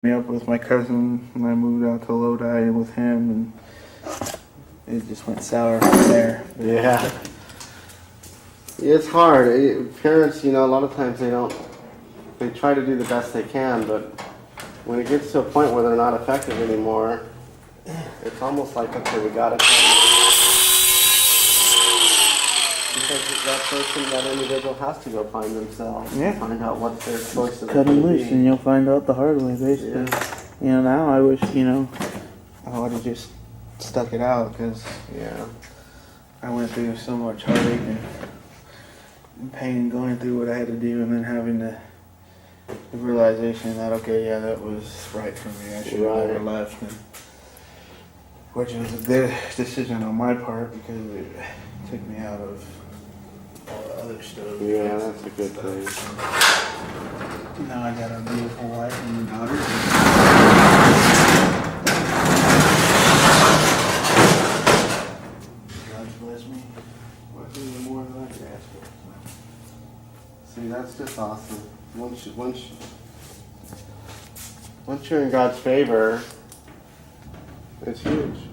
Me up with my cousin when I moved out to Lodi with him, and it just went sour from there. Yeah. It's hard. Parents, a lot of times they try to do the best they can, but when it gets to a point where they're not effective anymore, it's almost like, okay, we gotta because that person, that individual has to go find themselves, find out what their choices are. Cut them loose, and you'll find out the hard way, basically. Yeah. Now I wish, I would have just stuck it out, because I went through so much heartache and pain going through what I had to do, and then having the realization that, okay, that was right for me. I should have never left, which was a good decision on my part, because it took me out of all the other stuff. Yeah, that's a good thing. Now I got a beautiful wife and a daughter. God bless me. What is more than I could ask for? See, that's just awesome. Once you're in God's favor, it's huge.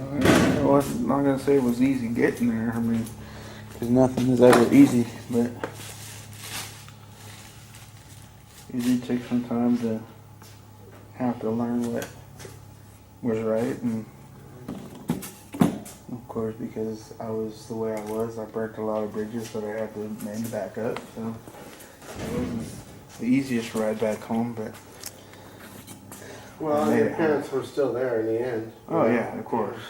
I was not gonna say it was easy getting there. I mean, because nothing is ever easy, but it did take some time to have to learn what was right, and of course, because I was the way I was, I burnt a lot of bridges that I had to mend back up. So it wasn't the easiest ride back home, but well, your parents were still there in the end. Oh yeah, of course.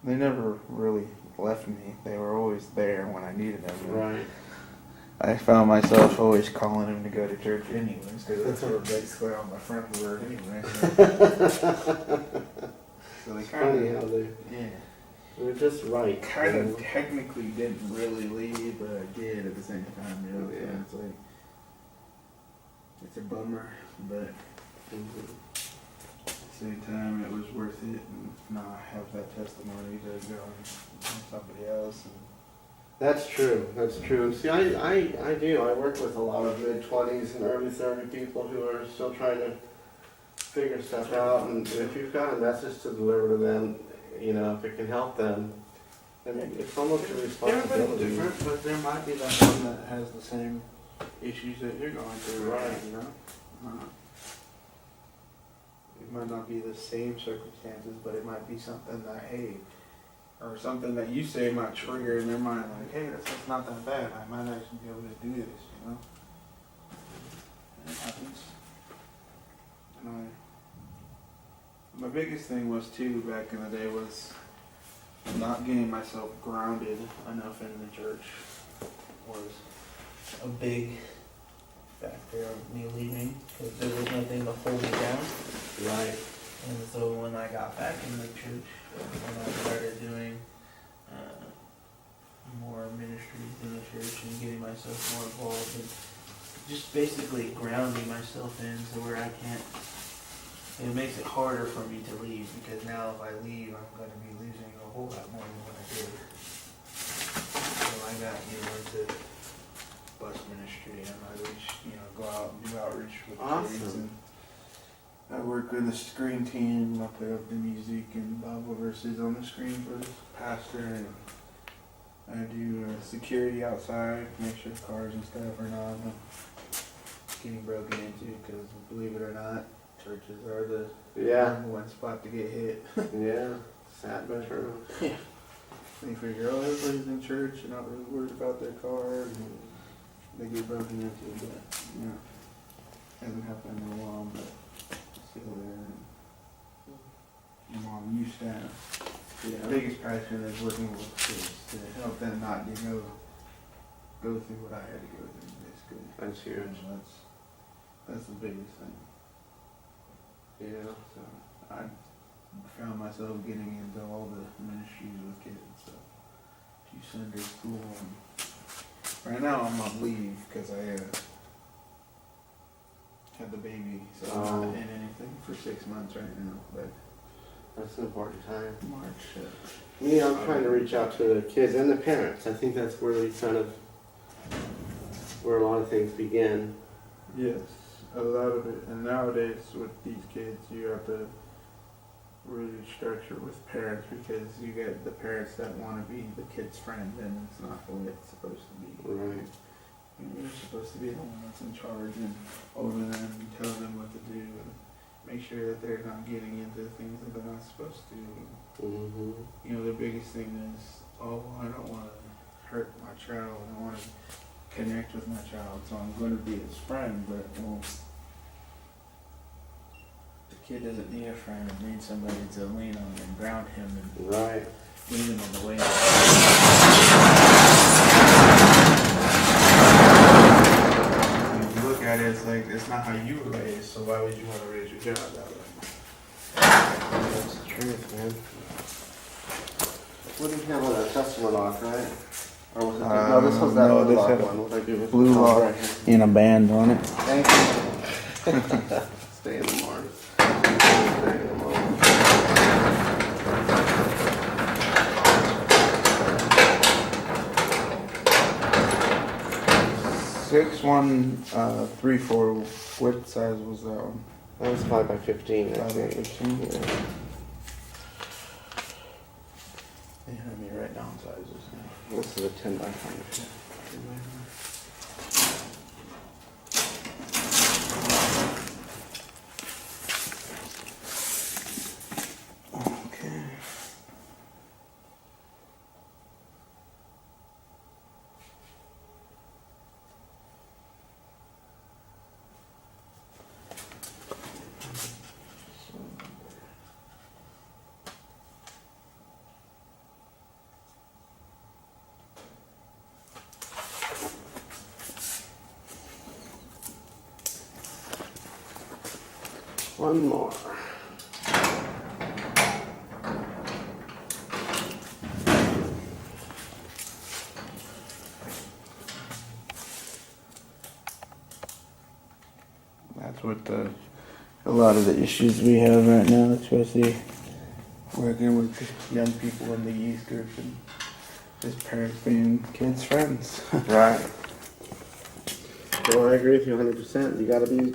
They never really left me. They were always there when I needed them. Right. I found myself always calling them to go to church anyways, because that's what basically on my front word anyway. So they kind of, they're just right. Kind of technically didn't really leave, but I did at the same time. So it's like, it's a bummer, but at the same time, it was worth it, and now I have that testimony to go on somebody else. And that's true. That's true. And see, I do. I work with a lot of mid-20s and early 30 people who are still trying to figure stuff out. And if you've got a message to deliver to them, if it can help them, then it's almost a responsibility. Everybody's different, but there might be that one that has the same issues that you're going through, right? It might not be the same circumstances, but it might be something that, hey, or something that you say might trigger in their mind, like, hey, that's not that bad. I might actually be able to do this, And it happens. And my biggest thing was, too, back in the day, was not getting myself grounded enough in the church was a big factor of me leaving, because there was nothing to hold me down. Right. And so when I got back in the church, when I started doing more ministries in the church and getting myself more involved and just basically grounding myself in so where I can't, it makes it harder for me to leave, because now if I leave, I'm going to be losing a whole lot more than what I did. So I got into bus ministry and go out and do outreach with kids. And I work with a screen team. I put up the music and Bible verses on the screen for the pastor, and I do security outside, make sure cars and stuff are not getting broken into, because believe it or not, churches are the one spot to get hit. Sad but true. Yeah. They figure, everybody's in church, you're not really worried about their car, and they get broken into, but, hasn't happened in a while, but still there. And my mom used to the biggest passion is working with kids, to help them not go through what I had to go through, basically. That's huge. And that's the biggest thing. So I found myself getting into all the ministries with kids, so do Sunday school, and right now I'm on leave because I had the baby, so I'm not in anything for 6 months right now, but that's an important time. March. Me, I'm trying to reach out to the kids and the parents. I think that's where we kind of where a lot of things begin. Yes, a lot of it. And nowadays with these kids, you have to really structure with parents because you get the parents that want to be the kid's friend, and it's not the way it's supposed to be. Right. You're supposed to be the one that's in charge and over them and tell them what to do and make sure that they're not getting into things that they're not supposed to. Mm-hmm. You know, the biggest thing is, oh, well, I don't want to hurt my child. I want to connect with my child, so I'm going to be his friend. But well, the kid doesn't need a friend. It needs somebody to lean on and ground him and Right. lead him in the way. If you look at it, it's like it's not how you were raised. So why would you want to raise your child that way? That's the truth, man. What did you have on that customer lock, right? Or was it no, this was that no, blue this lock had a one. What did I do with blue the lock. right here? In a band on it. Thank you. Stay in the morning. Stay in the morning. 6134. What size was that one? That was 5 by 15. 5 by actually. 15? Yeah. They had me write down sizes. This is a 10 by 5. Okay. One more. That's what a lot of the issues we have right now, especially working with young people in the youth group and just parents being kids' friends. Right. Well, I agree with you 100%. You gotta be,